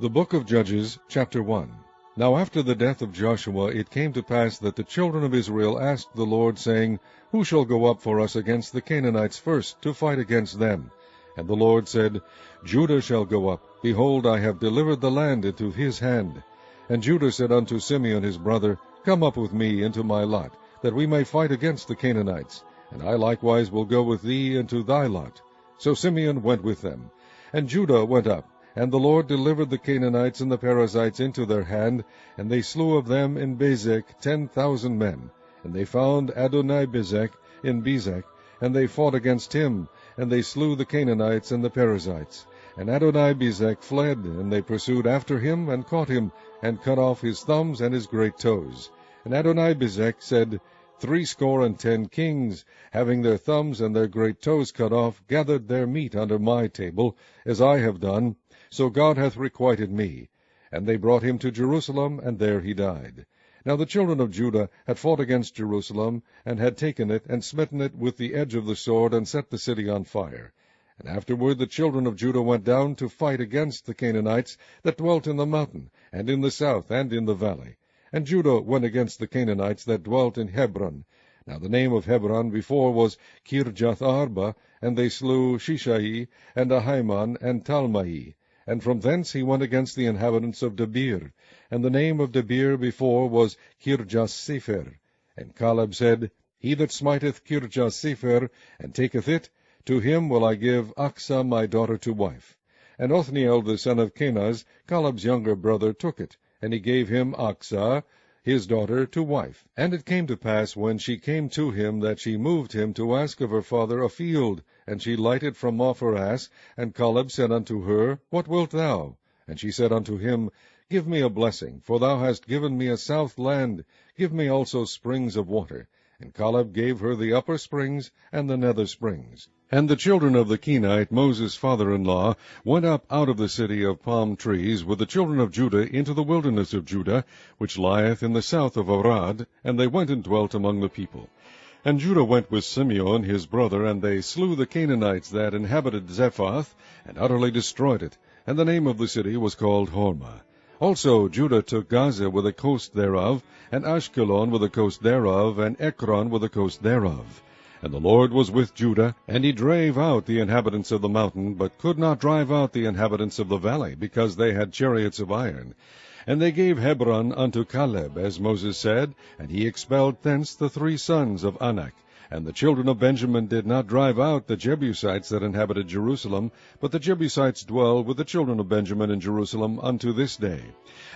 The Book of Judges, chapter 1. Now after the death of Joshua it came to pass that the children of Israel asked the Lord, saying, Who shall go up for us against the Canaanites first, to fight against them? And the Lord said, Judah shall go up. Behold, I have delivered the land into his hand. And Judah said unto Simeon his brother, Come up with me into my lot, that we may fight against the Canaanites. And I likewise will go with thee into thy lot. So Simeon went with them. And Judah went up. And the Lord delivered the Canaanites and the Perizzites into their hand, and they slew of them in Bezek 10,000 men. And they found Adonibezek in Bezek, and they fought against him, and they slew the Canaanites and the Perizzites. And Adonibezek fled, and they pursued after him, and caught him, and cut off his thumbs and his great toes. And Adonibezek said, 70 kings, having their thumbs and their great toes cut off, gathered their meat under my table, as I have done. So God hath requited me. And they brought him to Jerusalem, and there he died. Now the children of Judah had fought against Jerusalem, and had taken it, and smitten it with the edge of the sword, and set the city on fire. And afterward the children of Judah went down to fight against the Canaanites that dwelt in the mountain, and in the south, and in the valley. And Judah went against the Canaanites that dwelt in Hebron. Now the name of Hebron before was Kirjath-arba, and they slew Shishai, and Ahiman, and Talmai. And from thence he went against the inhabitants of Debir. And the name of Debir before was Kirjath-sepher. And Caleb said, He that smiteth Kirjath-sepher, and taketh it, to him will I give Achsah my daughter to wife. And Othniel the son of Kenaz, Caleb's younger brother, took it, and he gave him Achsah his daughter to wife. And it came to pass, when she came to him, that she moved him to ask of her father a field. And she lighted from off her ass, and Caleb said unto her, What wilt thou? And she said unto him, Give me a blessing, for thou hast given me a south land. Give me also springs of water. And Caleb gave her the upper springs and the nether springs. And the children of the Kenite, Moses' father-in-law, went up out of the city of palm trees with the children of Judah into the wilderness of Judah, which lieth in the south of Arad, and they went and dwelt among the people. And Judah went with Simeon his brother, and they slew the Canaanites that inhabited Zephath, and utterly destroyed it, and the name of the city was called Hormah. Also Judah took Gaza with the coast thereof, and Ashkelon with the coast thereof, and Ekron with the coast thereof. And the Lord was with Judah, and he drave out the inhabitants of the mountain, but could not drive out the inhabitants of the valley, because they had chariots of iron. And they gave Hebron unto Caleb, as Moses said, and he expelled thence the 3 sons of Anak. And the children of Benjamin did not drive out the Jebusites that inhabited Jerusalem, but the Jebusites dwell with the children of Benjamin in Jerusalem unto this day.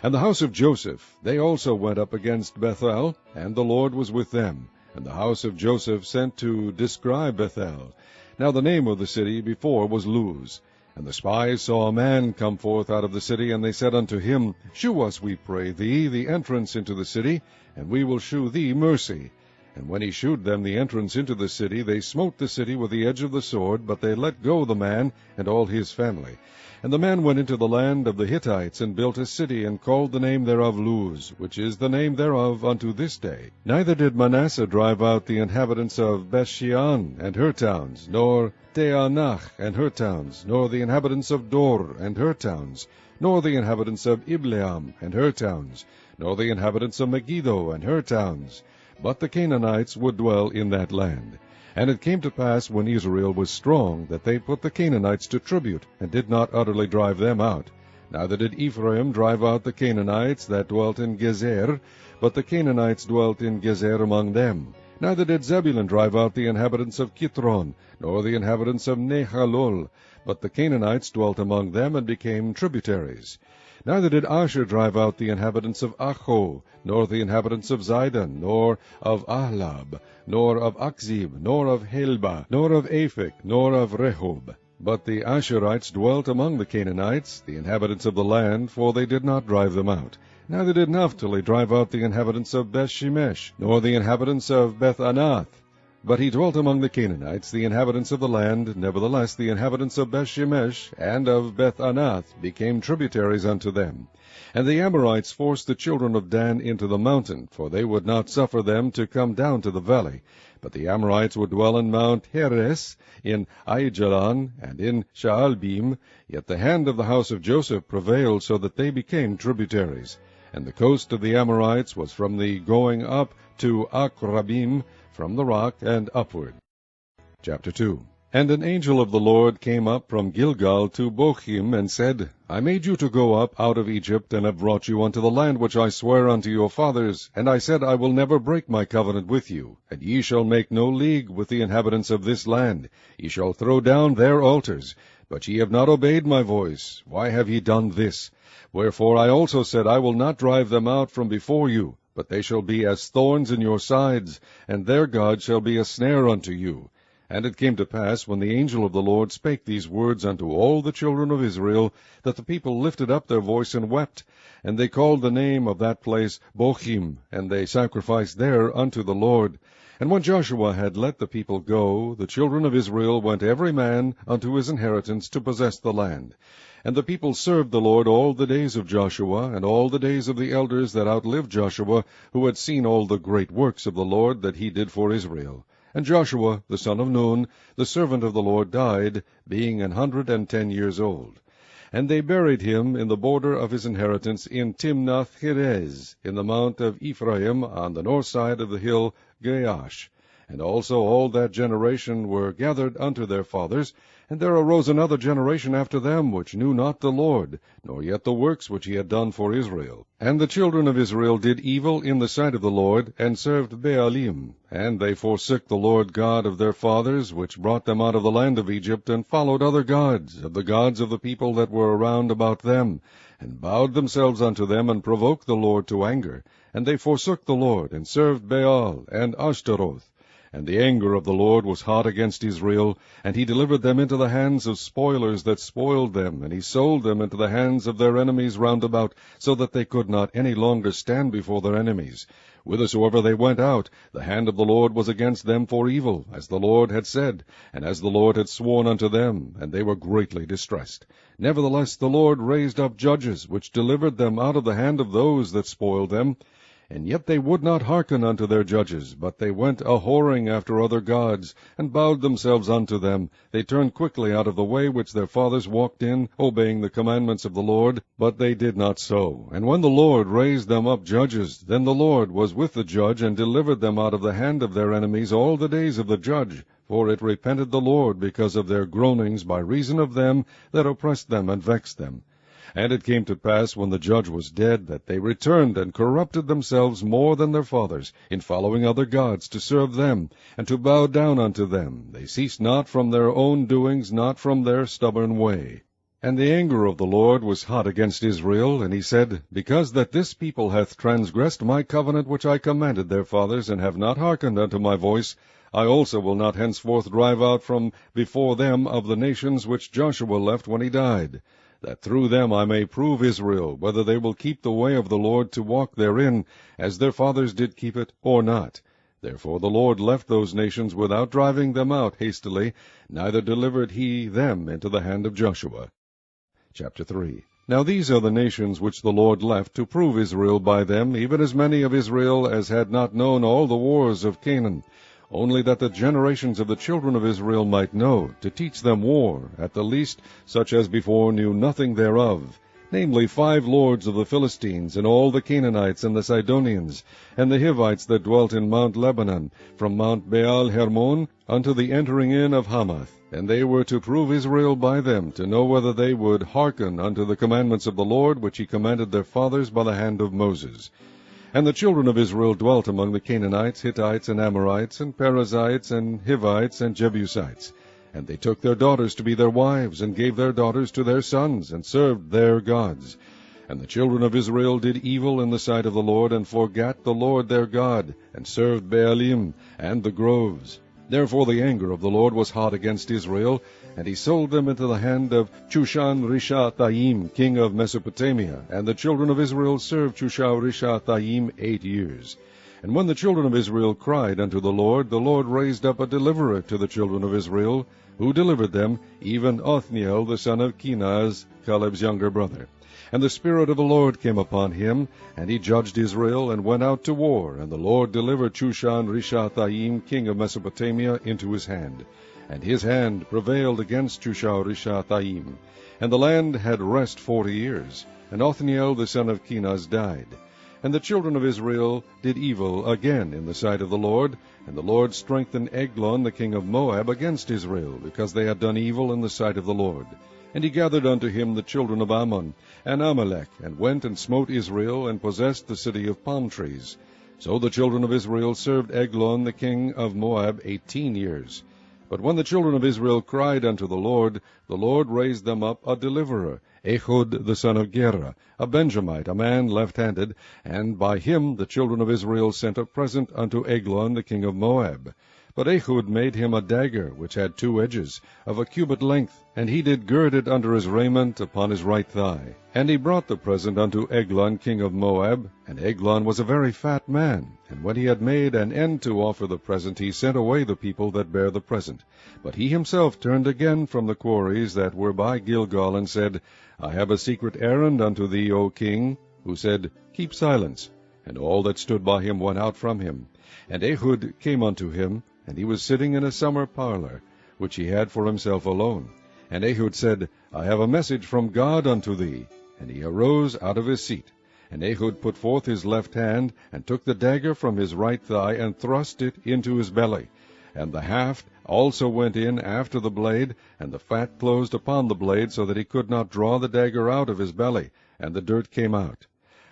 And the house of Joseph, they also went up against Bethel, and the Lord was with them. And the house of Joseph sent to describe Bethel. Now the name of the city before was Luz. And the spies saw a man come forth out of the city, and they said unto him, Shew us, we pray thee, the entrance into the city, and we will shew thee mercy. And when he shewed them the entrance into the city, they smote the city with the edge of the sword, but they let go the man and all his family. And the man went into the land of the Hittites, and built a city, and called the name thereof Luz, which is the name thereof unto this day. Neither did Manasseh drive out the inhabitants of Bethshean and her towns, nor Teanach and her towns, nor the inhabitants of Dor and her towns, nor the inhabitants of Ibleam and her towns, nor the inhabitants of Megiddo and her towns. But the Canaanites would dwell in that land. And it came to pass, when Israel was strong, that they put the Canaanites to tribute, and did not utterly drive them out. Neither did Ephraim drive out the Canaanites that dwelt in Gezer, but the Canaanites dwelt in Gezer among them. Neither did Zebulun drive out the inhabitants of Kitron, nor the inhabitants of Nehalol, but the Canaanites dwelt among them, and became tributaries. Neither did Asher drive out the inhabitants of Acho, nor the inhabitants of Zidon, nor of Ahlab, nor of Achzib, nor of Helba, nor of Aphek, nor of Rehob. But the Asherites dwelt among the Canaanites, the inhabitants of the land, for they did not drive them out. Neither did Naphtali drive out the inhabitants of Bethshemesh, nor the inhabitants of Bethanath. But he dwelt among the Canaanites, the inhabitants of the land. Nevertheless the inhabitants of Bethshemesh and of Beth-anath became tributaries unto them. And the Amorites forced the children of Dan into the mountain, for they would not suffer them to come down to the valley. But the Amorites would dwell in Mount Heres, in Aijalon, and in Shaalbim. Yet the hand of the house of Joseph prevailed, so that they became tributaries. And the coast of the Amorites was from the going up to Akrabim, from the rock and upward. Chapter 2. And an angel of the Lord came up from Gilgal to Bochim, and said, I made you to go up out of Egypt, and have brought you unto the land which I sware unto your fathers. And I said, I will never break my covenant with you, and ye shall make no league with the inhabitants of this land. Ye shall throw down their altars. But ye have not obeyed my voice. Why have ye done this? Wherefore I also said, I will not drive them out from before you, but they shall be as thorns in your sides, and their God shall be a snare unto you. And it came to pass, when the angel of the Lord spake these words unto all the children of Israel, that the people lifted up their voice and wept. And they called the name of that place Bochim, and they sacrificed there unto the Lord. And when Joshua had let the people go, the children of Israel went every man unto his inheritance to possess the land. And the people served the Lord all the days of Joshua, and all the days of the elders that outlived Joshua, who had seen all the great works of the Lord that he did for Israel. And Joshua the son of Nun, the servant of the Lord, died, being 110 years old. And they buried him in the border of his inheritance in Timnath-Heres, in the mount of Ephraim, on the north side of the hill Gaash. And also all that generation were gathered unto their fathers. And there arose another generation after them, which knew not the Lord, nor yet the works which he had done for Israel. And the children of Israel did evil in the sight of the Lord, and served Baalim. And they forsook the Lord God of their fathers, which brought them out of the land of Egypt, and followed other gods, of the gods of the people that were around about them, and bowed themselves unto them, and provoked the Lord to anger. And they forsook the Lord, and served Baal and Ashtaroth. And the anger of the Lord was hot against Israel, and he delivered them into the hands of spoilers that spoiled them, and he sold them into the hands of their enemies round about, so that they could not any longer stand before their enemies. Whithersoever they went out, the hand of the Lord was against them for evil, as the Lord had said, and as the Lord had sworn unto them, and they were greatly distressed. Nevertheless the Lord raised up judges, which delivered them out of the hand of those that spoiled them. And yet they would not hearken unto their judges, but they went a-whoring after other gods, and bowed themselves unto them. They turned quickly out of the way which their fathers walked in, obeying the commandments of the Lord, but they did not so. And when the Lord raised them up judges, then the Lord was with the judge, and delivered them out of the hand of their enemies all the days of the judge. For it repented the Lord because of their groanings by reason of them that oppressed them and vexed them. And it came to pass, when the judge was dead, that they returned and corrupted themselves more than their fathers, in following other gods to serve them, and to bow down unto them. They ceased not from their own doings, not from their stubborn way. And the anger of the Lord was hot against Israel, and he said, Because that this people hath transgressed my covenant which I commanded their fathers, and have not hearkened unto my voice, I also will not henceforth drive out from before them of the nations which Joshua left when he died, that through them I may prove Israel, whether they will keep the way of the Lord to walk therein, as their fathers did keep it, or not. Therefore the Lord left those nations without driving them out hastily, neither delivered he them into the hand of Joshua. Chapter 3. Now these are the nations which the Lord left to prove Israel by them, even as many of Israel as had not known all the wars of Canaan, only that the generations of the children of Israel might know, to teach them war, at the least such as before knew nothing thereof, namely 5 lords of the Philistines, and all the Canaanites, and the Sidonians, and the Hivites that dwelt in Mount Lebanon, from Mount Baal Hermon unto the entering in of Hamath. And they were to prove Israel by them, to know whether they would hearken unto the commandments of the Lord, which he commanded their fathers by the hand of Moses. And the children of Israel dwelt among the Canaanites, Hittites, and Amorites, and Perizzites, and Hivites, and Jebusites. And they took their daughters to be their wives, and gave their daughters to their sons, and served their gods. And the children of Israel did evil in the sight of the Lord, and forgat the Lord their God, and served Baalim and the groves. Therefore the anger of the Lord was hot against Israel, and he sold them into the hand of Chushan-Rishathaim, king of Mesopotamia. And the children of Israel served Chushan-Rishathaim 8 years. And when the children of Israel cried unto the Lord raised up a deliverer to the children of Israel, who delivered them, even Othniel the son of Kenaz, Caleb's younger brother. And the Spirit of the Lord came upon him, and he judged Israel, and went out to war. And the Lord delivered Chushan-Rishathaim, king of Mesopotamia, into his hand. And his hand prevailed against Chushan-Rishathaim. And the land had rest 40 years. And Othniel the son of Kenaz died. And the children of Israel did evil again in the sight of the Lord. And the Lord strengthened Eglon the king of Moab against Israel, because they had done evil in the sight of the Lord. And he gathered unto him the children of Ammon and Amalek, and went and smote Israel, and possessed the city of palm trees. So the children of Israel served Eglon the king of Moab 18 years. But when the children of Israel cried unto the Lord raised them up a deliverer, Ehud the son of Gera, a Benjamite, a man left-handed, and by him the children of Israel sent a present unto Eglon the king of Moab. But Ehud made him a dagger, which had 2 edges, of a cubit length, and he did gird it under his raiment upon his right thigh. And he brought the present unto Eglon king of Moab, and Eglon was a very fat man. And when he had made an end to offer the present, he sent away the people that bare the present. But he himself turned again from the quarries that were by Gilgal, and said, I have a secret errand unto thee, O king. Who said, Keep silence. And all that stood by him went out from him. And Ehud came unto him, and he was sitting in a summer parlor, which he had for himself alone. And Ehud said, I have a message from God unto thee. And he arose out of his seat. And Ehud put forth his left hand, and took the dagger from his right thigh, and thrust it into his belly. And the haft also went in after the blade, and the fat closed upon the blade, so that he could not draw the dagger out of his belly, and the dirt came out.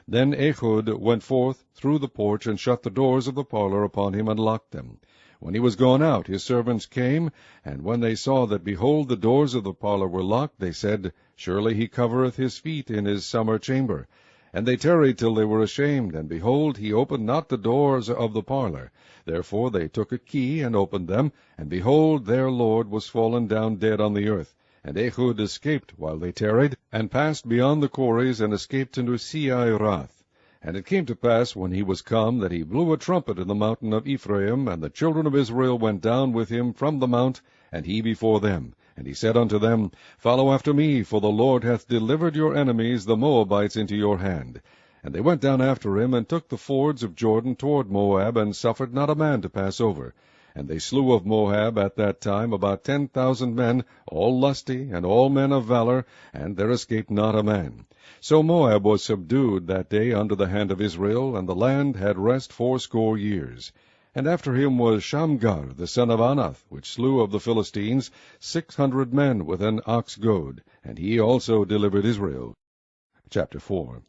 Then Ehud went forth through the porch, and shut the doors of the parlor upon him, and locked them. When he was gone out, his servants came, and when they saw that, behold, the doors of the parlor were locked, they said, Surely he covereth his feet in his summer chamber. And they tarried till they were ashamed, and behold, he opened not the doors of the parlor. Therefore they took a key, and opened them, and behold, their lord was fallen down dead on the earth. And Ehud escaped while they tarried, and passed beyond the quarries, and escaped into Seirath. And it came to pass, when he was come, that he blew a trumpet in the mountain of Ephraim, and the children of Israel went down with him from the mount, and he before them. And he said unto them, Follow after me, for the Lord hath delivered your enemies, the Moabites, into your hand. And they went down after him, and took the fords of Jordan toward Moab, and suffered not a man to pass over. And they slew of Moab at that time about 10,000 men, all lusty, and all men of valor, and there escaped not a man. So Moab was subdued that day under the hand of Israel, and the land had rest 80 years. And after him was Shamgar the son of Anath, which slew of the Philistines 600 men with an ox goad, and he also delivered Israel. Chapter 4.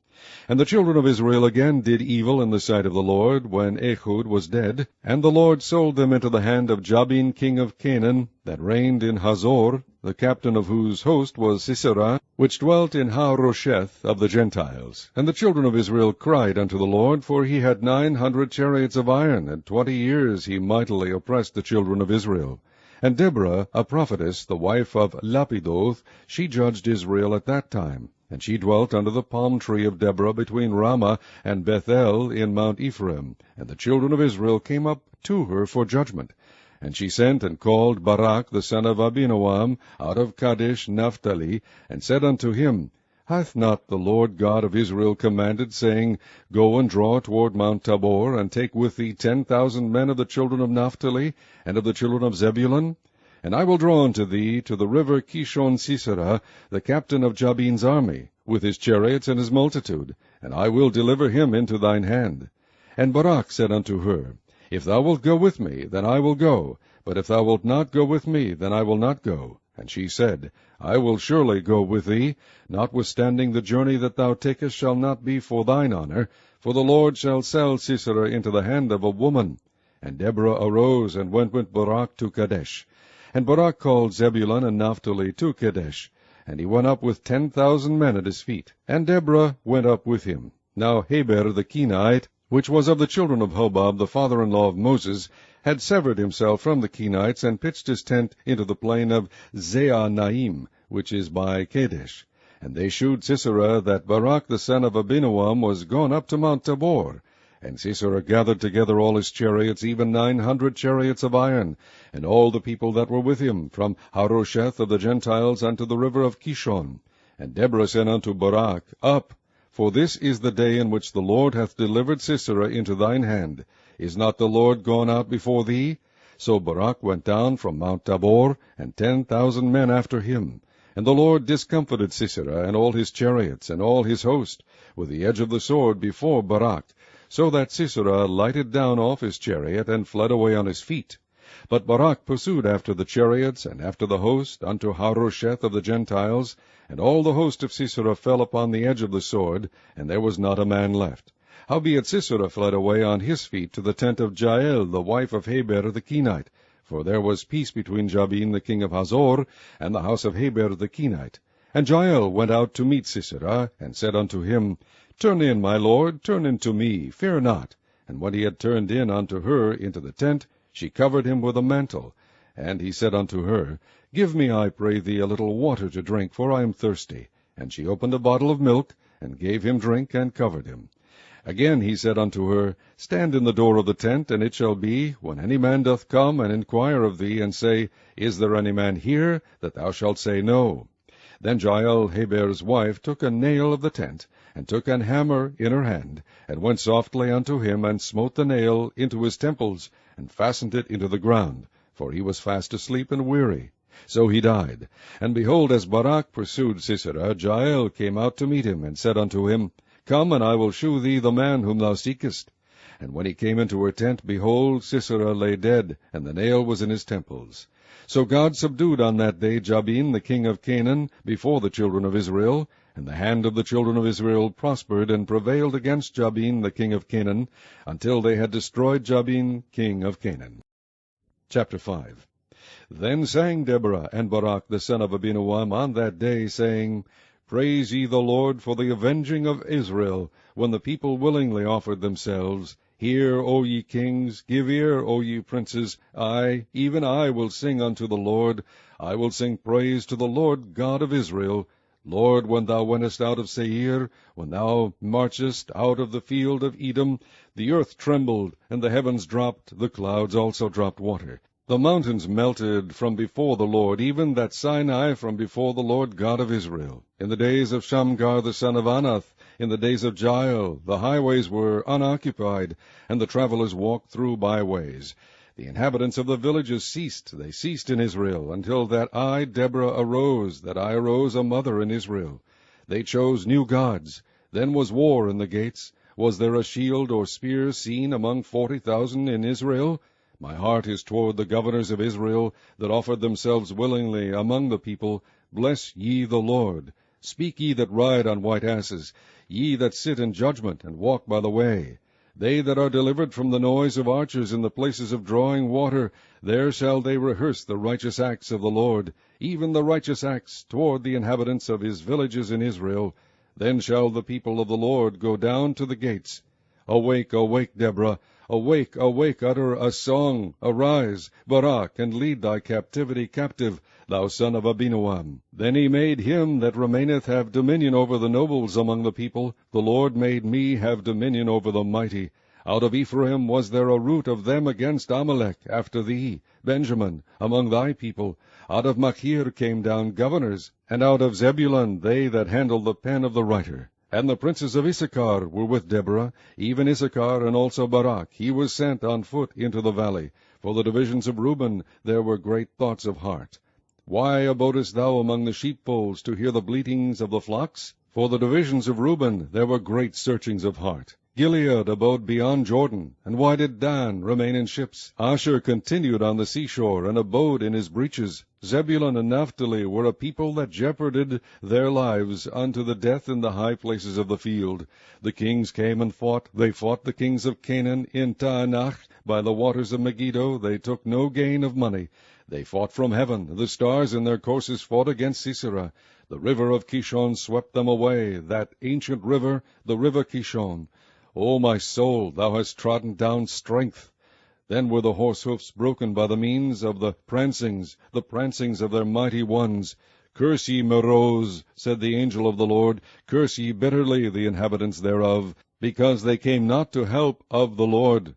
And the children of Israel again did evil in the sight of the Lord, when Ehud was dead, and the Lord sold them into the hand of Jabin king of Canaan, that reigned in Hazor, the captain of whose host was Sisera, which dwelt in Harosheth of the Gentiles. And the children of Israel cried unto the Lord, for he had 900 chariots of iron, and 20 years he mightily oppressed the children of Israel. And Deborah, a prophetess, the wife of Lapidoth, she judged Israel at that time. And she dwelt under the palm tree of Deborah between Ramah and Bethel in Mount Ephraim. And the children of Israel came up to her for judgment. And she sent and called Barak the son of Abinoam out of Kadesh Naphtali, and said unto him, Hath not the Lord God of Israel commanded, saying, Go and draw toward Mount Tabor, and take with thee 10,000 men of the children of Naphtali, and of the children of Zebulun? And I will draw unto thee to the river Kishon Sisera, the captain of Jabin's army, with his chariots and his multitude, and I will deliver him into thine hand. And Barak said unto her, If thou wilt go with me, then I will go, but if thou wilt not go with me, then I will not go. And she said, I will surely go with thee, notwithstanding the journey that thou takest shall not be for thine honor, for the Lord shall sell Sisera into the hand of a woman. And Deborah arose and went with Barak to Kadesh. And Barak called Zebulun and Naphtali to Kadesh, and he went up with 10,000 men at his feet. And Deborah went up with him. Now Heber the Kenite, which was of the children of Hobab, the father-in-law of Moses, had severed himself from the Kenites, and pitched his tent into the plain of Zeanaim, which is by Kadesh. And they shewed Sisera that Barak the son of Abinoam was gone up to Mount Tabor. And Sisera gathered together all his chariots, even 900 chariots of iron, and all the people that were with him, from Harosheth of the Gentiles unto the river of Kishon. And Deborah said unto Barak, Up, for this is the day in which the Lord hath delivered Sisera into thine hand. Is not the Lord gone out before thee? So Barak went down from Mount Tabor, and 10,000 men after him. And the Lord discomfited Sisera, and all his chariots, and all his host, with the edge of the sword before Barak, so that Sisera lighted down off his chariot, and fled away on his feet. But Barak pursued after the chariots, and after the host, unto Harosheth of the Gentiles, and all the host of Sisera fell upon the edge of the sword, and there was not a man left. Howbeit Sisera fled away on his feet to the tent of Jael, the wife of Heber the Kenite, for there was peace between Jabin the king of Hazor, and the house of Heber the Kenite. And Jael went out to meet Sisera, and said unto him, Turn in, my lord, turn in to me, fear not. And when he had turned in unto her into the tent, she covered him with a mantle. And he said unto her, Give me, I pray thee, a little water to drink, for I am thirsty. And she opened a bottle of milk, and gave him drink, and covered him. Again he said unto her, Stand in the door of the tent, and it shall be, when any man doth come and inquire of thee, and say, Is there any man here? That thou shalt say, No. Then Jael, Heber's wife, took a nail of the tent, and took an hammer in her hand, and went softly unto him, and smote the nail into his temples, and fastened it into the ground, for he was fast asleep and weary. So he died. And behold, as Barak pursued Sisera, Jael came out to meet him, and said unto him, Come, and I will shew thee the man whom thou seekest. And when he came into her tent, behold, Sisera lay dead, and the nail was in his temples. So God subdued on that day Jabin the king of Canaan before the children of Israel, and the hand of the children of Israel prospered and prevailed against Jabin the king of Canaan, until they had destroyed Jabin king of Canaan. Chapter 5. Then sang Deborah and Barak the son of Abinoam on that day, saying, Praise ye the Lord for the avenging of Israel, when the people willingly offered themselves. Hear, O ye kings, give ear, O ye princes. I, even I, will sing unto the Lord. I will sing praise to the Lord God of Israel. Lord, when thou wentest out of Seir, when thou marchest out of the field of Edom, the earth trembled, and the heavens dropped, the clouds also dropped water. The mountains melted from before the Lord, even that Sinai from before the Lord God of Israel. In the days of Shamgar the son of Anath, in the days of Jael, the highways were unoccupied, and the travelers walked through byways. The inhabitants of the villages ceased, they ceased in Israel, until that I, Deborah, arose, that I arose a mother in Israel. They chose new gods. Then was war in the gates. Was there a shield or spear seen among 40,000 in Israel? My heart is toward the governors of Israel, that offered themselves willingly among the people. Bless ye the Lord. Speak ye that ride on white asses, ye that sit in judgment, and walk by the way. They that are delivered from the noise of archers in the places of drawing water, there shall they rehearse the righteous acts of the Lord, even the righteous acts toward the inhabitants of his villages in Israel. Then shall the people of the Lord go down to the gates. Awake, awake, Deborah. Awake, awake, utter a song. Arise, Barak, and lead thy captivity captive, thou son of Abinoam. Then he made him that remaineth have dominion over the nobles among the people. The Lord made me have dominion over the mighty. Out of Ephraim was there a root of them against Amalek, after thee, Benjamin, among thy people. Out of Machir came down governors, and out of Zebulun they that handle the pen of the writer. And the princes of Issachar were with Deborah, even Issachar and also Barak. He was sent on foot into the valley. For the divisions of Reuben there were great thoughts of heart. Why abodest thou among the sheepfolds to hear the bleatings of the flocks? For the divisions of Reuben there were great searchings of heart. Gilead abode beyond Jordan, and why did Dan remain in ships? Asher continued on the seashore, and abode in his breaches. Zebulun and Naphtali were a people that jeoparded their lives unto the death in the high places of the field. The kings came and fought. They fought the kings of Canaan in Taanach. By the waters of Megiddo they took no gain of money. They fought from heaven. The stars in their courses fought against Sisera. The river of Kishon swept them away, that ancient river, the river Kishon. O my soul, thou hast trodden down strength. Then were the horse hoofs broken by the means of the prancings of their mighty ones. Curse ye Meroz, said the angel of the Lord, curse ye bitterly the inhabitants thereof, because they came not to help of the Lord,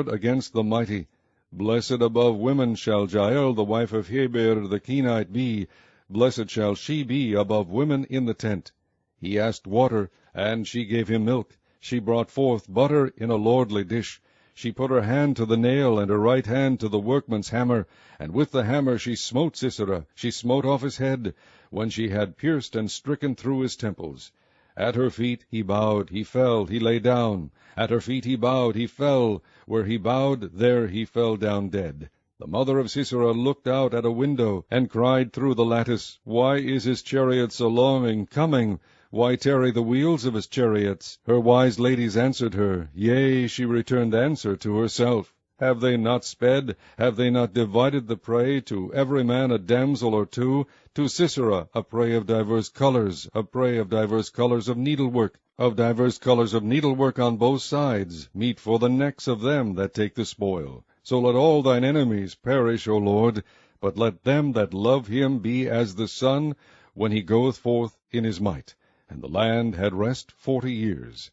against the mighty. Blessed above women shall Jael the wife of Heber the Kenite be, blessed shall she be above women in the tent. He asked water, and she gave him milk. She brought forth butter in a lordly dish. She put her hand to the nail, and her right hand to the workman's hammer, and with the hammer she smote Sisera, she smote off his head, when she had pierced and stricken through his temples. At her feet he bowed, he fell, he lay down. At her feet he bowed, he fell. Where he bowed, there he fell down dead. The mother of Sisera looked out at a window, and cried through the lattice, Why is his chariot so long in coming? Why tarry the wheels of his chariots? Her wise ladies answered her, yea, she returned answer to herself. Have they not sped? Have they not divided the prey, to every man a damsel or two? To Sisera a prey of divers colours, of divers colours of needlework on both sides, meat for the necks of them that take the spoil. So let all thine enemies perish, O Lord, but let them that love him be as the sun, when he goeth forth in his might. And the land had rest 40 years.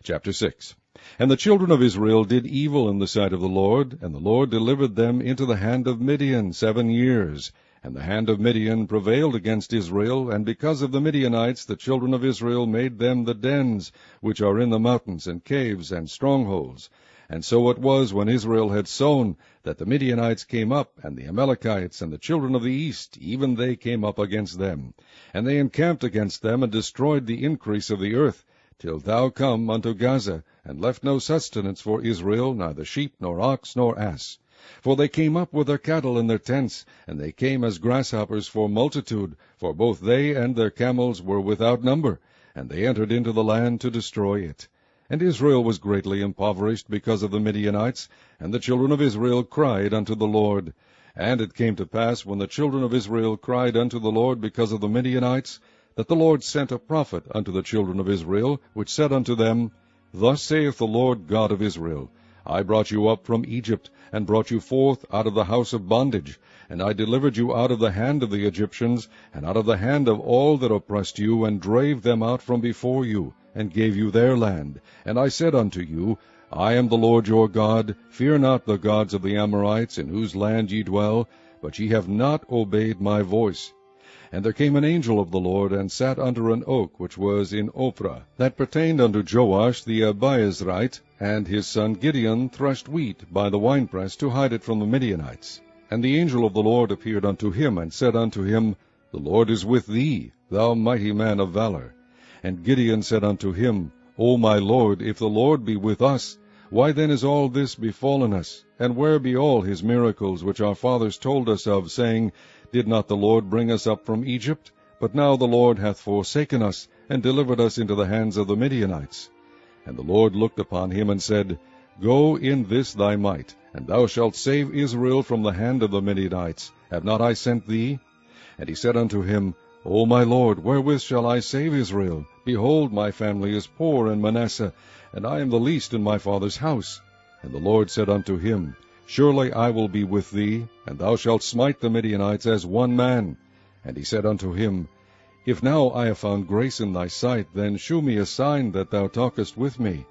Chapter 6. And the children of Israel did evil in the sight of the Lord, and the Lord delivered them into the hand of Midian 7 years. And the hand of Midian prevailed against Israel, and because of the Midianites the children of Israel made them the dens, which are in the mountains, and caves, and strongholds. And so it was, when Israel had sown, that the Midianites came up, and the Amalekites, and the children of the east, even they came up against them. And they encamped against them, and destroyed the increase of the earth, till thou come unto Gaza, and left no sustenance for Israel, neither sheep, nor ox, nor ass. For they came up with their cattle in their tents, and they came as grasshoppers for multitude, for both they and their camels were without number, and they entered into the land to destroy it. And Israel was greatly impoverished because of the Midianites, and the children of Israel cried unto the Lord. And it came to pass, when the children of Israel cried unto the Lord because of the Midianites, that the Lord sent a prophet unto the children of Israel, which said unto them, Thus saith the Lord God of Israel, I brought you up from Egypt, and brought you forth out of the house of bondage, and I delivered you out of the hand of the Egyptians, and out of the hand of all that oppressed you, and drave them out from before you, and gave you their land. And I said unto you, I am the Lord your God. Fear not the gods of the Amorites, in whose land ye dwell, but ye have not obeyed my voice. And there came an angel of the Lord, and sat under an oak which was in Ophrah, that pertained unto Joash the Abiezrite, and his son Gideon threshed wheat by the winepress to hide it from the Midianites. And the angel of the Lord appeared unto him, and said unto him, The Lord is with thee, thou mighty man of valor. And Gideon said unto him, O my Lord, if the Lord be with us, why then is all this befallen us? And where be all his miracles which our fathers told us of, saying, Did not the Lord bring us up from Egypt? But now the Lord hath forsaken us, and delivered us into the hands of the Midianites. And the Lord looked upon him, and said, Go in this thy might, and thou shalt save Israel from the hand of the Midianites. Have not I sent thee? And he said unto him, O my Lord, wherewith shall I save Israel? Behold, my family is poor in Manasseh, and I am the least in my father's house. And the Lord said unto him, Surely I will be with thee, and thou shalt smite the Midianites as one man. And he said unto him, If now I have found grace in thy sight, then shew me a sign that thou talkest with me.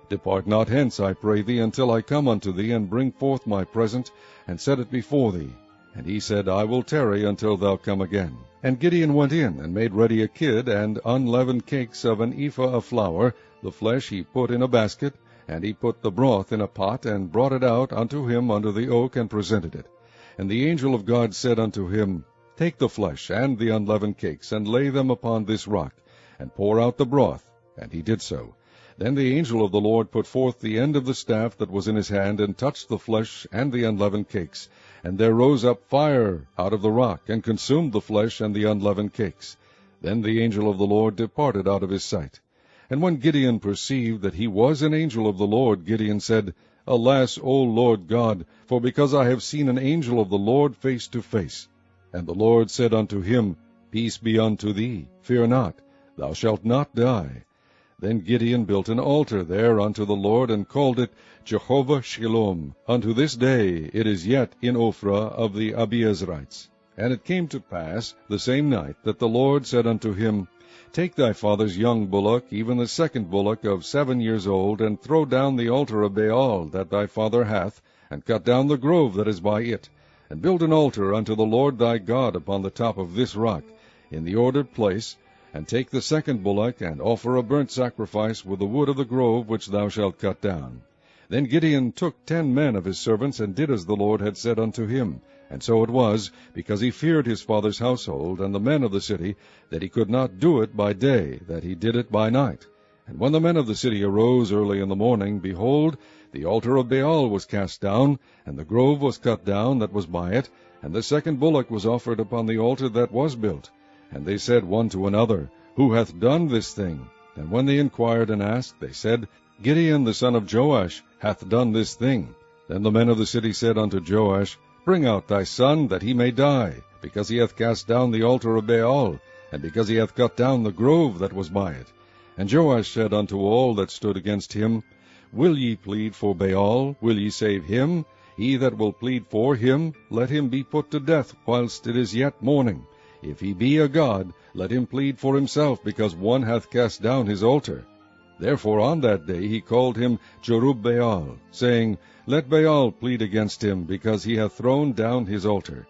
Depart not hence, I pray thee, until I come unto thee, and bring forth my present, and set it before thee. And he said, I will tarry until thou come again. And Gideon went in, and made ready a kid, and unleavened cakes of an ephah of flour. The flesh he put in a basket, and he put the broth in a pot, and brought it out unto him under the oak, and presented it. And the angel of God said unto him, Take the flesh and the unleavened cakes, and lay them upon this rock, and pour out the broth. And he did so. Then the angel of the Lord put forth the end of the staff that was in his hand, and touched the flesh and the unleavened cakes. And there rose up fire out of the rock, and consumed the flesh and the unleavened cakes. Then the angel of the Lord departed out of his sight. And when Gideon perceived that he was an angel of the Lord, Gideon said, Alas, O Lord God, for because I have seen an angel of the Lord face to face. And the Lord said unto him, Peace be unto thee, fear not, thou shalt not die. Then Gideon built an altar there unto the Lord, and called it Jehovah Shalom. Unto this day it is yet in Ophrah of the Abiezrites. And it came to pass the same night that the Lord said unto him, Take thy father's young bullock, even the second bullock of 7 years old, and throw down the altar of Baal that thy father hath, and cut down the grove that is by it, and build an altar unto the Lord thy God upon the top of this rock, in the ordered place, and take the second bullock, and offer a burnt sacrifice with the wood of the grove which thou shalt cut down. Then Gideon took 10 men of his servants, and did as the Lord had said unto him. And so it was, because he feared his father's household and the men of the city, that he could not do it by day, that he did it by night. And when the men of the city arose early in the morning, behold, the altar of Baal was cast down, and the grove was cut down that was by it, and the second bullock was offered upon the altar that was built. And they said one to another, Who hath done this thing? And when they inquired and asked, they said, Gideon the son of Joash hath done this thing. Then the men of the city said unto Joash, Bring out thy son, that he may die, because he hath cast down the altar of Baal, and because he hath cut down the grove that was by it. And Joash said unto all that stood against him, Will ye plead for Baal? Will ye save him? He that will plead for him, let him be put to death whilst it is yet morning. If he be a god, let him plead for himself, because one hath cast down his altar. Therefore on that day he called him Jerubbaal, saying, Let Baal plead against him, because he hath thrown down his altar.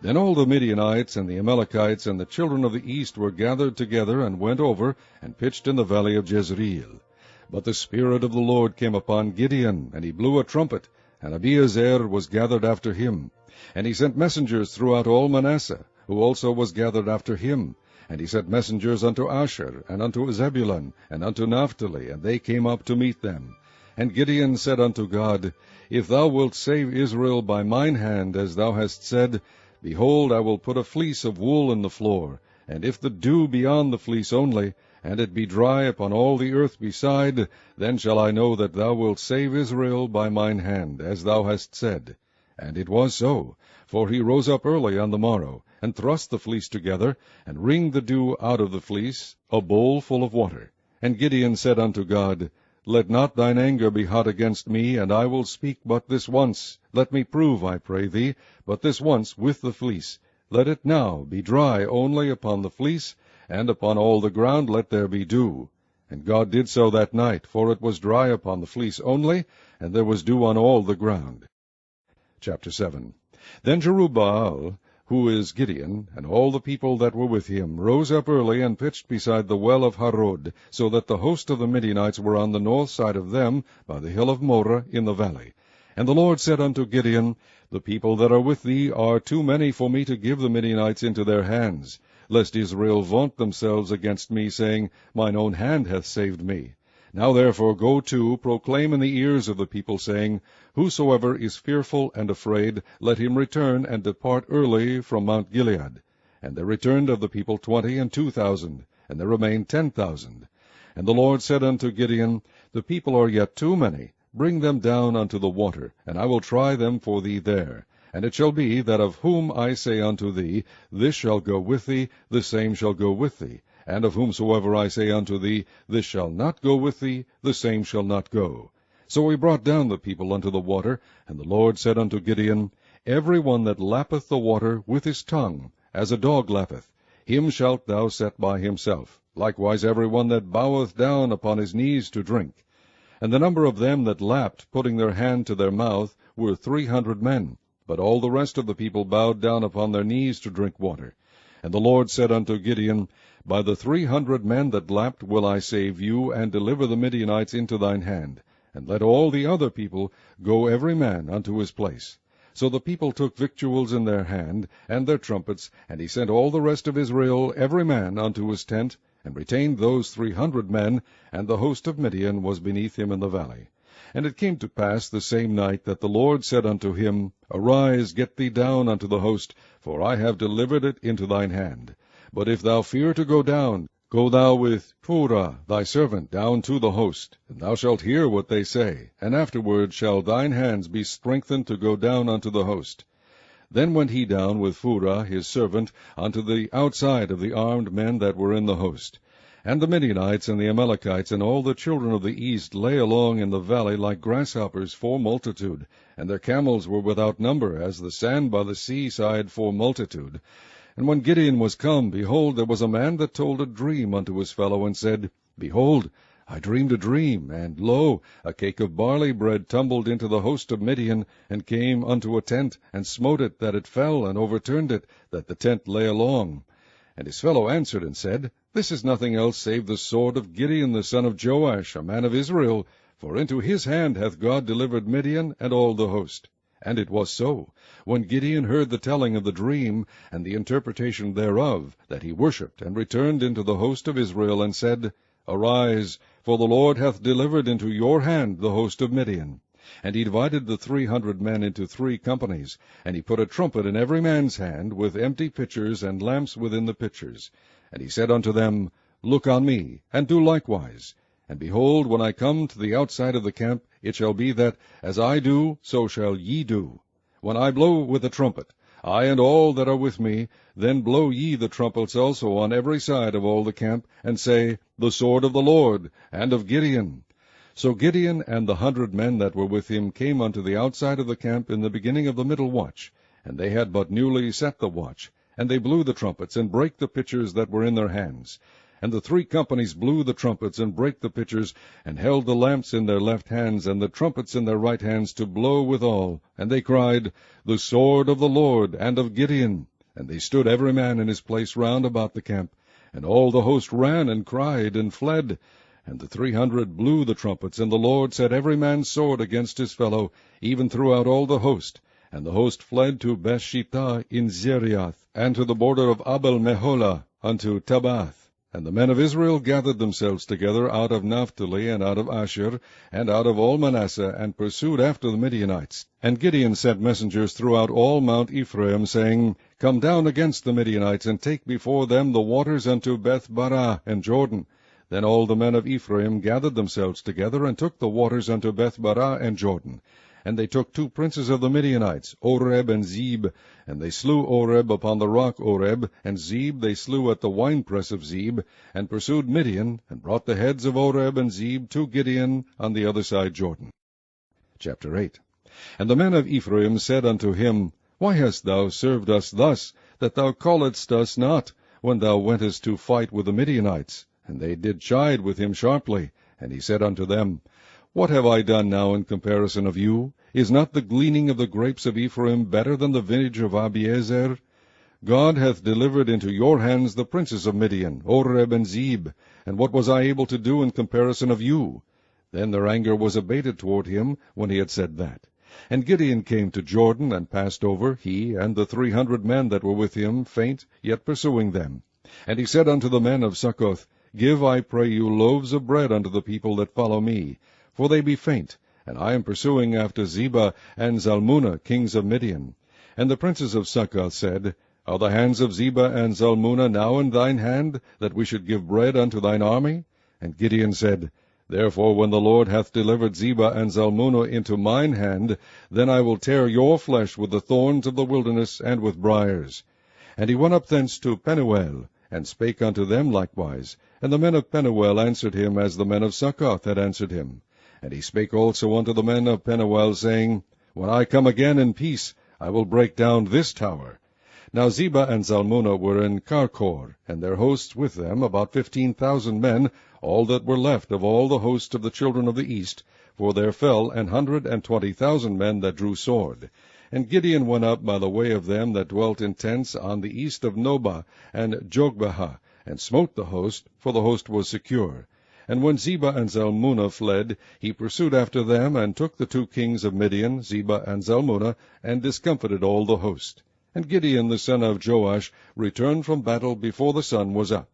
Then all the Midianites and the Amalekites and the children of the east were gathered together, and went over, and pitched in the valley of Jezreel. But the Spirit of the Lord came upon Gideon, and he blew a trumpet, and Abiezer was gathered after him. And he sent messengers throughout all Manasseh, who also was gathered after him. And he sent messengers unto Asher, and unto Zebulun, and unto Naphtali, and they came up to meet them. And Gideon said unto God, If thou wilt save Israel by mine hand, as thou hast said, behold, I will put a fleece of wool in the floor, and if the dew be on the fleece only, and it be dry upon all the earth beside, then shall I know that thou wilt save Israel by mine hand, as thou hast said. And it was so, for he rose up early on the morrow, and thrust the fleece together, and wringed the dew out of the fleece, a bowl full of water. And Gideon said unto God, Let not thine anger be hot against me, and I will speak but this once. Let me prove, I pray thee, but this once with the fleece. Let it now be dry only upon the fleece, and upon all the ground let there be dew. And God did so that night, for it was dry upon the fleece only, and there was dew on all the ground. Chapter 7. Then Jerubbaal, who is Gideon, and all the people that were with him, rose up early, and pitched beside the well of Harod, so that the host of the Midianites were on the north side of them, by the hill of Moreh in the valley. And the Lord said unto Gideon, The people that are with thee are too many for me to give the Midianites into their hands, lest Israel vaunt themselves against me, saying, Mine own hand hath saved me. Now therefore go to, proclaim in the ears of the people, saying, Whosoever is fearful and afraid, let him return and depart early from Mount Gilead. And there returned of the people 22,000, and there remained 10,000. And the Lord said unto Gideon, The people are yet too many. Bring them down unto the water, and I will try them for thee there. And it shall be, that of whom I say unto thee, This shall go with thee, the same shall go with thee. And of whomsoever I say unto thee, This shall not go with thee, the same shall not go. So he brought down the people unto the water, and the Lord said unto Gideon, Every one that lappeth the water with his tongue, as a dog lappeth, him shalt thou set by himself. Likewise every one that boweth down upon his knees to drink. And the number of them that lapped, putting their hand to their mouth, were 300 men. But all the rest of the people bowed down upon their knees to drink water. And the Lord said unto Gideon, By the 300 men that lapped will I save you, and deliver the Midianites into thine hand. And let all the other people go every man unto his place. So the people took victuals in their hand, and their trumpets, and he sent all the rest of Israel every man unto his tent, and retained those 300 men, and the host of Midian was beneath him in the valley. And it came to pass the same night that the Lord said unto him, Arise, get thee down unto the host, for I have delivered it into thine hand. But if thou fear to go down, go thou with Phurah thy servant down to the host, and thou shalt hear what they say, and afterward shall thine hands be strengthened to go down unto the host. Then went he down with Phurah his servant unto the outside of the armed men that were in the host. And the Midianites and the Amalekites and all the children of the east lay along in the valley like grasshoppers for multitude, and their camels were without number, as the sand by the seaside for multitude. And when Gideon was come, behold, there was a man that told a dream unto his fellow, and said, Behold, I dreamed a dream, and, lo, a cake of barley bread tumbled into the host of Midian, and came unto a tent, and smote it, that it fell, and overturned it, that the tent lay along. And his fellow answered and said, This is nothing else save the sword of Gideon the son of Joash, a man of Israel, for into his hand hath God delivered Midian and all the host. And it was so, when Gideon heard the telling of the dream, and the interpretation thereof, that he worshipped, and returned into the host of Israel, and said, Arise, for the Lord hath delivered into your hand the host of Midian. And he divided the 300 men into 3 companies, and he put a trumpet in every man's hand, with empty pitchers and lamps within the pitchers. And he said unto them, Look on me, and do likewise. And behold, when I come to the outside of the camp, it shall be that, as I do, so shall ye do. When I blow with the trumpet, I and all that are with me, then blow ye the trumpets also on every side of all the camp, and say, The sword of the Lord, and of Gideon. So Gideon and the 100 men that were with him came unto the outside of the camp in the beginning of the middle watch, and they had but newly set the watch. And they blew the trumpets, and brake the pitchers that were in their hands. And the 3 companies blew the trumpets, and brake the pitchers, and held the lamps in their left hands, and the trumpets in their right hands, to blow withal. And they cried, The sword of the Lord, and of Gideon. And they stood every man in his place round about the camp. And all the host ran, and cried, and fled. And the 300 blew the trumpets, and the Lord set every man's sword against his fellow, even throughout all the host. And the host fled to Bethshittah in Zeriath, and to the border of Abel-Meholah, unto Tabath. And the men of Israel gathered themselves together out of Naphtali, and out of Asher, and out of all Manasseh, and pursued after the Midianites. And Gideon sent messengers throughout all Mount Ephraim, saying, Come down against the Midianites, and take before them the waters unto Beth-barah and Jordan. Then all the men of Ephraim gathered themselves together, and took the waters unto Beth-barah and Jordan. And they took 2 princes of the Midianites, Oreb and Zeb, and they slew Oreb upon the rock Oreb, and Zeb they slew at the winepress of Zeb, and pursued Midian, and brought the heads of Oreb and Zeb to Gideon on the other side Jordan. Chapter 8. And the men of Ephraim said unto him, Why hast thou served us thus, that thou calledst us not, when thou wentest to fight with the Midianites? And they did chide with him sharply. And he said unto them, What have I done now in comparison of you? Is not the gleaning of the grapes of Ephraim better than the vintage of Abiezer? God hath delivered into your hands the princes of Midian, Oreb and Zeb. And what was I able to do in comparison of you? Then their anger was abated toward him, when he had said that. And Gideon came to Jordan, and passed over, he and the 300 men that were with him, faint, yet pursuing them. And he said unto the men of Succoth, Give, I pray you, loaves of bread unto the people that follow me, for they be faint, and I am pursuing after Zebah and Zalmunna, kings of Midian. And the princes of Succoth said, Are the hands of Zebah and Zalmunna now in thine hand, that we should give bread unto thine army? And Gideon said, Therefore when the Lord hath delivered Zebah and Zalmunna into mine hand, then I will tear your flesh with the thorns of the wilderness and with briers. And he went up thence to Penuel, and spake unto them likewise. And the men of Penuel answered him as the men of Succoth had answered him. And he spake also unto the men of Penuel, saying, When I come again in peace, I will break down this tower. Now Zebah and Zalmunna were in Karkor, and their hosts with them, about 15,000 men, all that were left of all the hosts of the children of the east, for there fell 120,000 men that drew sword. And Gideon went up by the way of them that dwelt in tents on the east of Nobah and Jogbehah, and smote the host, for the host was secure. And when Zebah and Zalmunna fled, he pursued after them, and took the 2 kings of Midian, Zebah and Zalmunna, and discomfited all the host. And Gideon the son of Joash returned from battle before the sun was up,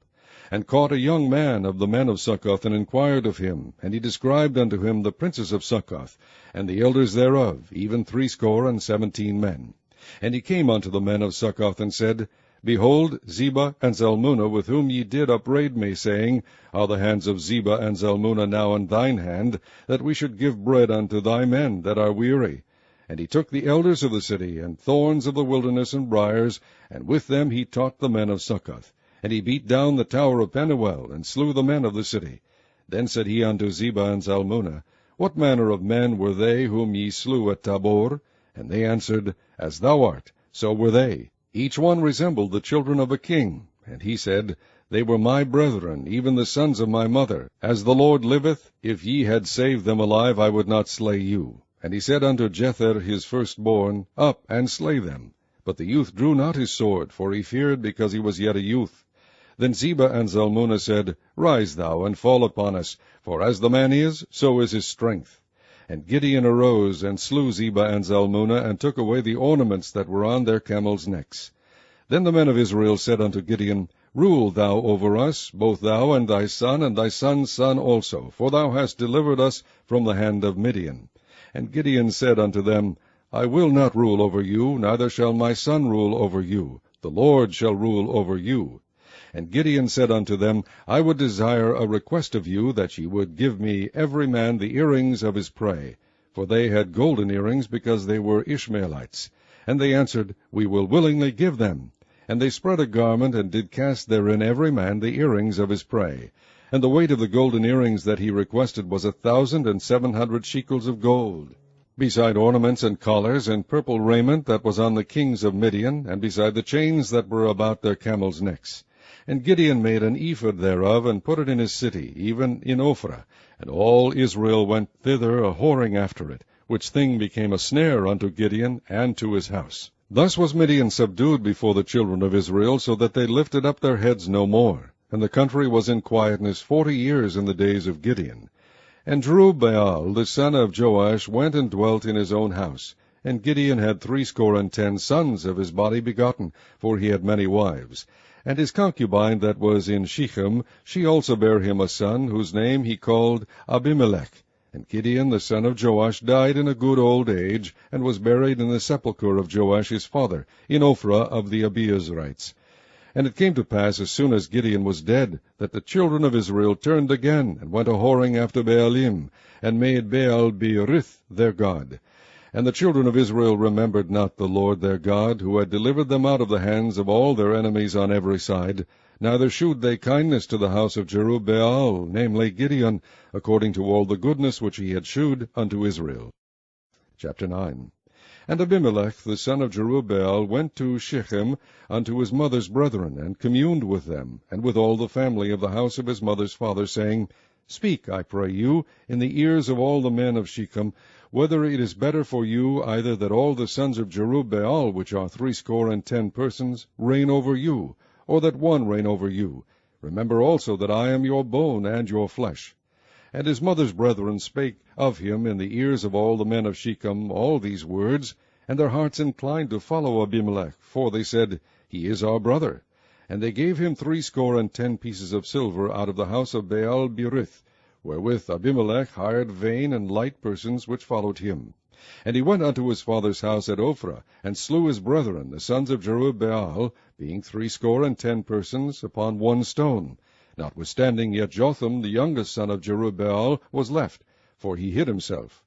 and caught a young man of the men of Succoth, and inquired of him. And he described unto him the princes of Succoth, and the elders thereof, even 70 men. And he came unto the men of Succoth, and said, Behold, Zebah and Zalmunna, with whom ye did upbraid me, saying, Are the hands of Zebah and Zalmunna now in thine hand, that we should give bread unto thy men that are weary? And he took the elders of the city, and thorns of the wilderness, and briers, and with them he taught the men of Succoth. And he beat down the tower of Penuel, and slew the men of the city. Then said he unto Zebah and Zalmunna, What manner of men were they whom ye slew at Tabor? And they answered, As thou art, so were they. Each one resembled the children of a king. And he said, They were my brethren, even the sons of my mother. As the Lord liveth, if ye had saved them alive, I would not slay you. And he said unto Jether his firstborn, Up, and slay them. But the youth drew not his sword, for he feared, because he was yet a youth. Then Zebah and Zalmunna said, Rise thou, and fall upon us, for as the man is, so is his strength. And Gideon arose, and slew Zebah and Zalmunna, and took away the ornaments that were on their camels' necks. Then the men of Israel said unto Gideon, Rule thou over us, both thou and thy son's son also, for thou hast delivered us from the hand of Midian. And Gideon said unto them, I will not rule over you, neither shall my son rule over you. The Lord shall rule over you. And Gideon said unto them, I would desire a request of you, that ye would give me every man the earrings of his prey. For they had golden earrings, because they were Ishmaelites. And they answered, We will willingly give them. And they spread a garment, and did cast therein every man the earrings of his prey. And the weight of the golden earrings that he requested was 1,700 shekels of gold, beside ornaments and collars, and purple raiment that was on the kings of Midian, and beside the chains that were about their camels' necks. And Gideon made an ephod thereof, and put it in his city, even in Ophrah. And all Israel went thither a-whoring after it, which thing became a snare unto Gideon and to his house. Thus was Midian subdued before the children of Israel, so that they lifted up their heads no more. And the country was in quietness 40 years in the days of Gideon. And Jerubbaal the son of Joash went and dwelt in his own house. And Gideon had 60 sons of his body begotten, for he had many wives. And his concubine that was in Shechem, she also bare him a son, whose name he called Abimelech. And Gideon the son of Joash died in a good old age, and was buried in the sepulchre of Joash his father, in Ophrah of the Abiezrites. And it came to pass, as soon as Gideon was dead, that the children of Israel turned again, and went a-whoring after Baalim, and made Baal-berith their god. And the children of Israel remembered not the Lord their God, who had delivered them out of the hands of all their enemies on every side, neither shewed they kindness to the house of Jerubbaal, namely Gideon, according to all the goodness which he had shewed unto Israel. Chapter 9. And Abimelech the son of Jerubbaal went to Shechem unto his mother's brethren, and communed with them, and with all the family of the house of his mother's father, saying, Speak, I pray you, in the ears of all the men of Shechem, whether it is better for you either that all the sons of Jerubbaal, which are 60 persons, reign over you, or that one reign over you. Remember also that I am your bone and your flesh. And his mother's brethren spake of him in the ears of all the men of Shechem all these words, and their hearts inclined to follow Abimelech, for they said, He is our brother. And they gave him 60 pieces of silver out of the house of Baal-berith, wherewith Abimelech hired vain and light persons which followed him. And he went unto his father's house at Ophrah, and slew his brethren, the sons of Jerubbaal, being 60 persons, upon one stone. Notwithstanding, yet Jotham, the youngest son of Jerubbaal, was left, for he hid himself.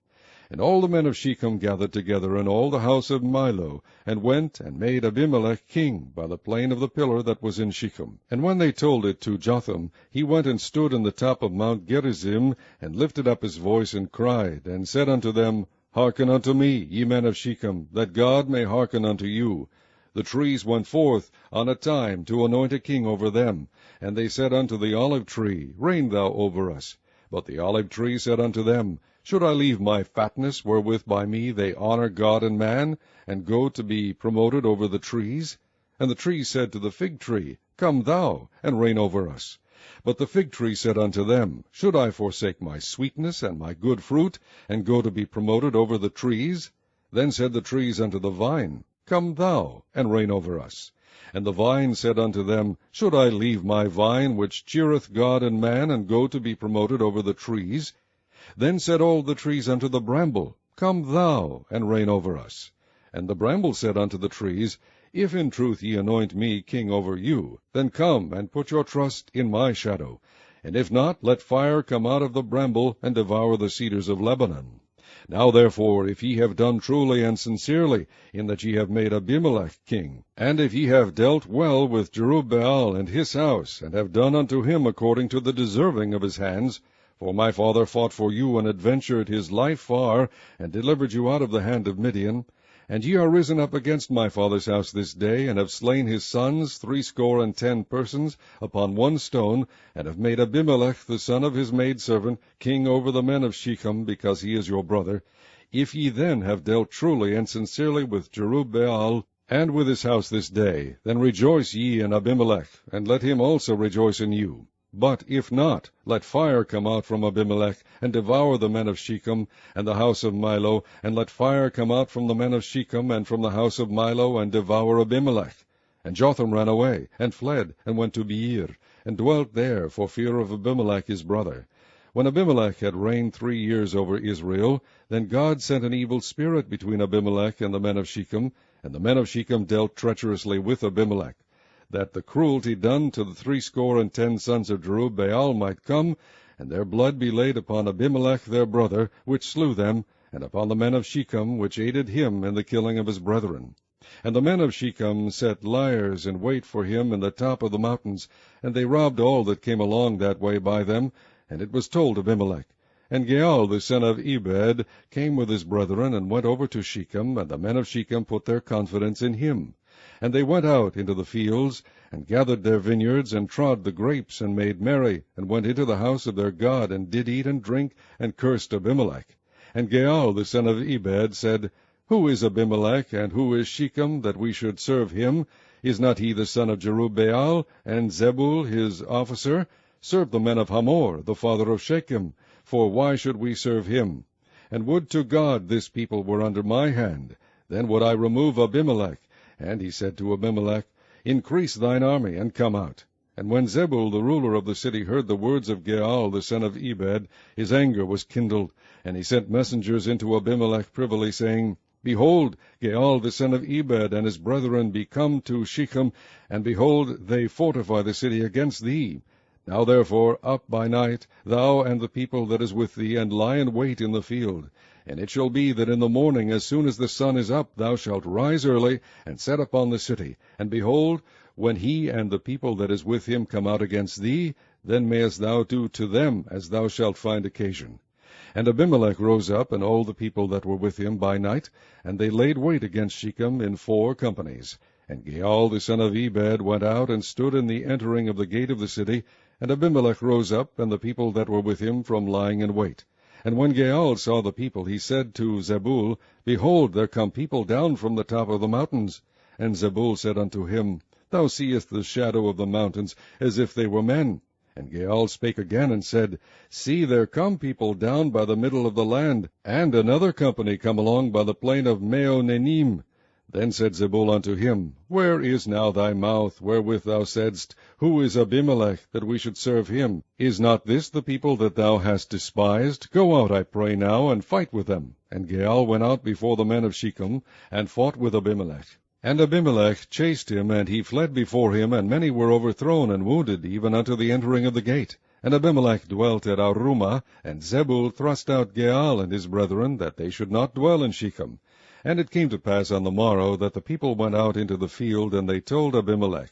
And all the men of Shechem gathered together, and all the house of Milo, and went and made Abimelech king by the plain of the pillar that was in Shechem. And when they told it to Jotham, he went and stood in the top of Mount Gerizim, and lifted up his voice, and cried, and said unto them, Hearken unto me, ye men of Shechem, that God may hearken unto you. The trees went forth on a time to anoint a king over them. And they said unto the olive tree, Reign thou over us. But the olive tree said unto them, Should I leave my fatness, wherewith by me they honor God and man, and go to be promoted over the trees? And the tree said to the fig tree, Come thou, and reign over us. But the fig tree said unto them, Should I forsake my sweetness and my good fruit, and go to be promoted over the trees? Then said the trees unto the vine, Come thou, and reign over us. And the vine said unto them, Should I leave my vine, which cheereth God and man, and go to be promoted over the trees? Then said all the trees unto the bramble, Come thou, and reign over us. And the bramble said unto the trees, If in truth ye anoint me king over you, then come and put your trust in my shadow. And if not, let fire come out of the bramble, and devour the cedars of Lebanon. Now therefore, if ye have done truly and sincerely, in that ye have made Abimelech king, and if ye have dealt well with Jerubbaal and his house, and have done unto him according to the deserving of his hands, for my father fought for you, and adventured his life far, and delivered you out of the hand of Midian, and ye are risen up against my father's house this day, and have slain his sons 70 persons upon one stone, and have made Abimelech the son of his maidservant king over the men of Shechem, because he is your brother. If ye then have dealt truly and sincerely with Jerubbaal and with his house this day, then rejoice ye in Abimelech, and let him also rejoice in you. But if not, let fire come out from Abimelech, and devour the men of Shechem, and the house of Milo, and let fire come out from the men of Shechem, and from the house of Milo, and devour Abimelech. And Jotham ran away, and fled, and went to Beer, and dwelt there for fear of Abimelech his brother. When Abimelech had reigned 3 years over Israel, then God sent an evil spirit between Abimelech and the men of Shechem, and the men of Shechem dealt treacherously with Abimelech, that the cruelty done to the 70 sons of Jerubbaal might come, and their blood be laid upon Abimelech their brother, which slew them, and upon the men of Shechem, which aided him in the killing of his brethren. And the men of Shechem set liers in wait for him in the top of the mountains, and they robbed all that came along that way by them. And it was told Abimelech. And Gaal the son of Ebed came with his brethren, and went over to Shechem, and the men of Shechem put their confidence in him. And they went out into the fields, and gathered their vineyards, and trod the grapes, and made merry, and went into the house of their God, and did eat and drink, and cursed Abimelech. And Gaal the son of Ebed said, Who is Abimelech, and who is Shechem, that we should serve him? Is not he the son of Jerubbaal, and Zebul his officer? Serve the men of Hamor, the father of Shechem, for why should we serve him? And would to God this people were under my hand, then would I remove Abimelech. And he said to Abimelech, Increase thine army, and come out. And when Zebul the ruler of the city heard the words of Gaal the son of Ebed, his anger was kindled, and he sent messengers into Abimelech privily, saying, Behold, Gaal the son of Ebed and his brethren be come to Shechem, and behold, they fortify the city against thee. Now therefore up by night, thou and the people that is with thee, and lie in wait in the field. And it shall be that in the morning, as soon as the sun is up, thou shalt rise early, and set upon the city. And behold, when he and the people that is with him come out against thee, then mayest thou do to them as thou shalt find occasion. And Abimelech rose up, and all the people that were with him by night, and they laid wait against Shechem in 4 companies. And Gaal the son of Ebed went out, and stood in the entering of the gate of the city, and Abimelech rose up, and the people that were with him, from lying in wait. And when Gaal saw the people, he said to Zebul, Behold, there come people down from the top of the mountains. And Zebul said unto him, Thou seest the shadow of the mountains, as if they were men. And Gaal spake again, and said, See, there come people down by the middle of the land, and another company come along by the plain of Meonenim. Then said Zebul unto him, Where is now thy mouth, wherewith thou saidst, Who is Abimelech, that we should serve him? Is not this the people that thou hast despised? Go out, I pray now, and fight with them. And Gaal went out before the men of Shechem, and fought with Abimelech. And Abimelech chased him, and he fled before him, and many were overthrown and wounded, even unto the entering of the gate. And Abimelech dwelt at Arumah, and Zebul thrust out Gaal and his brethren, that they should not dwell in Shechem. And it came to pass on the morrow that the people went out into the field, and they told Abimelech.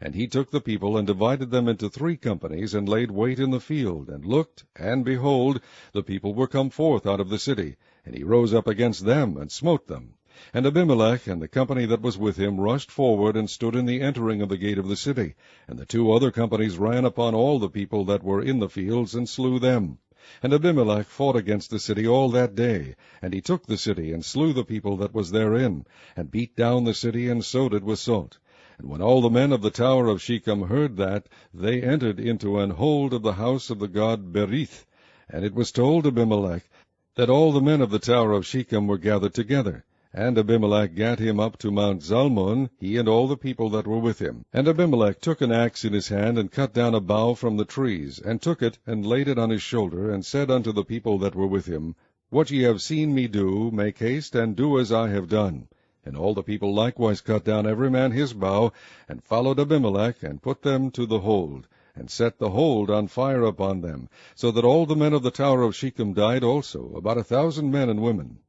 And he took the people, and divided them into 3 companies, and laid wait in the field, and looked, and behold, the people were come forth out of the city. And he rose up against them, and smote them. And Abimelech and the company that was with him rushed forward, and stood in the entering of the gate of the city. And the 2 other companies ran upon all the people that were in the fields, and slew them. And Abimelech fought against the city all that day, and he took the city, and slew the people that was therein, and beat down the city, and sowed it with salt. And when all the men of the tower of Shechem heard that, they entered into an hold of the house of the god Berith. And it was told Abimelech that all the men of the tower of Shechem were gathered together. And Abimelech gat him up to Mount Zalmon, he and all the people that were with him. And Abimelech took an axe in his hand, and cut down a bough from the trees, and took it, and laid it on his shoulder, and said unto the people that were with him, What ye have seen me do, make haste, and do as I have done. And all the people likewise cut down every man his bough, and followed Abimelech, and put them to the hold. and set the hold on fire upon them, so that all the men of the tower of Shechem died also, about 1,000 men and women.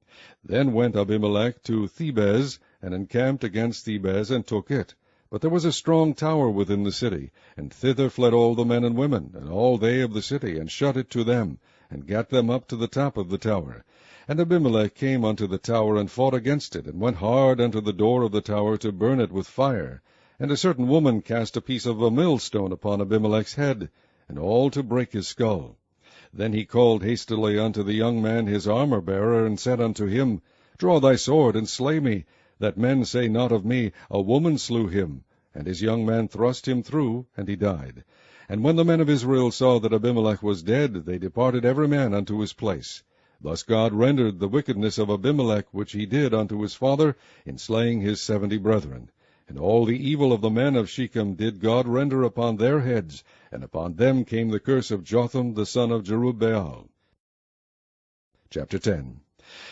Then went Abimelech to Thebez, and encamped against Thebez, and took it. But there was a strong tower within the city, and thither fled all the men and women, and all they of the city, and shut it to them, and gat them up to the top of the tower. And Abimelech came unto the tower, and fought against it, and went hard unto the door of the tower to burn it with fire. And a certain woman cast a piece of a millstone upon Abimelech's head, and all to break his skull. Then he called hastily unto the young man his armor-bearer, and said unto him, Draw thy sword, and slay me, that men say not of me, A woman slew him. And his young man thrust him through, and he died. And when the men of Israel saw that Abimelech was dead, they departed every man unto his place. Thus God rendered the wickedness of Abimelech, which he did unto his father, in slaying his 70 brethren. And all the evil of the men of Shechem did God render upon their heads, and upon them came the curse of Jotham the son of Jerubbaal. Chapter 10.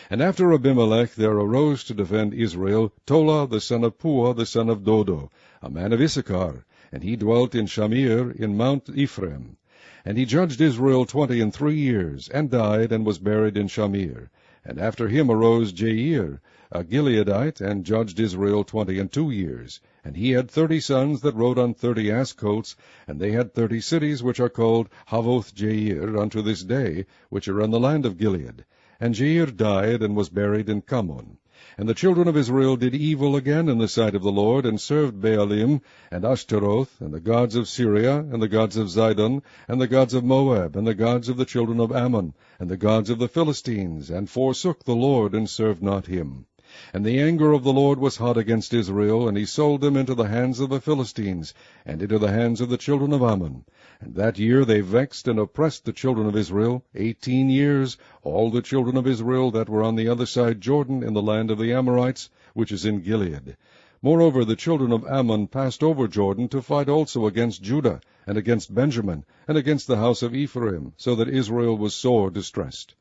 And after Abimelech there arose to defend Israel Tola the son of Puah the son of Dodo, a man of Issachar, and he dwelt in Shamir in Mount Ephraim. And he judged Israel 23 years, and died, and was buried in Shamir. And after him arose Jair, a Gileadite, and judged Israel 22 years. And he had 30 sons that rode on 30 ass colts, and they had 30 cities, which are called Havoth Jair unto this day, which are in the land of Gilead. And Jair died, and was buried in Kamon. And the children of Israel did evil again in the sight of the Lord, and served Baalim, and Ashtaroth, and the gods of Syria, and the gods of Zidon, and the gods of Moab, and the gods of the children of Ammon, and the gods of the Philistines, and forsook the Lord, and served not him. And the anger of the Lord was hot against Israel, and he sold them into the hands of the Philistines, and into the hands of the children of Ammon. And that year they vexed and oppressed the children of Israel 18 years, all the children of Israel that were on the other side Jordan, in the land of the Amorites, which is in Gilead. Moreover, the children of Ammon passed over Jordan to fight also against Judah, and against Benjamin, and against the house of Ephraim, so that Israel was sore distressed.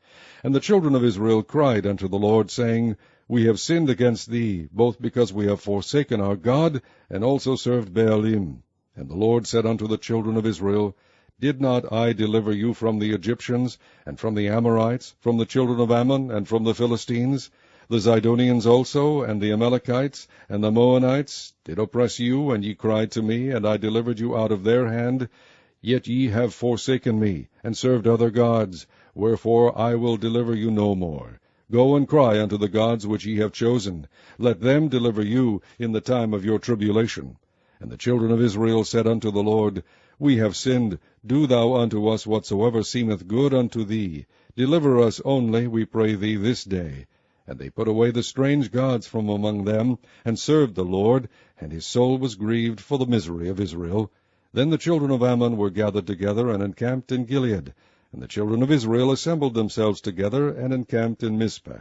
And the children of Israel cried unto the Lord, saying, We have sinned against thee, both because we have forsaken our God, and also served Baalim. And the Lord said unto the children of Israel, Did not I deliver you from the Egyptians, and from the Amorites, from the children of Ammon, and from the Philistines? The Zidonians also, and the Amalekites, and the Moabites did oppress you, and ye cried to me, and I delivered you out of their hand. Yet ye have forsaken me, and served other gods, wherefore I will deliver you no more. Go and cry unto the gods which ye have chosen. Let them deliver you in the time of your tribulation. And the children of Israel said unto the Lord, We have sinned. Do thou unto us whatsoever seemeth good unto thee. Deliver us only, we pray thee, this day. And they put away the strange gods from among them, and served the Lord, and his soul was grieved for the misery of Israel. Then the children of Ammon were gathered together, and encamped in Gilead. And the children of Israel assembled themselves together, and encamped in Mizpah.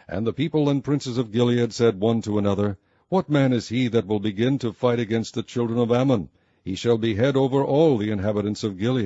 And the people and princes of Gilead said one to another, What man is he that will begin to fight against the children of Ammon? He shall be head over all the inhabitants of Gilead.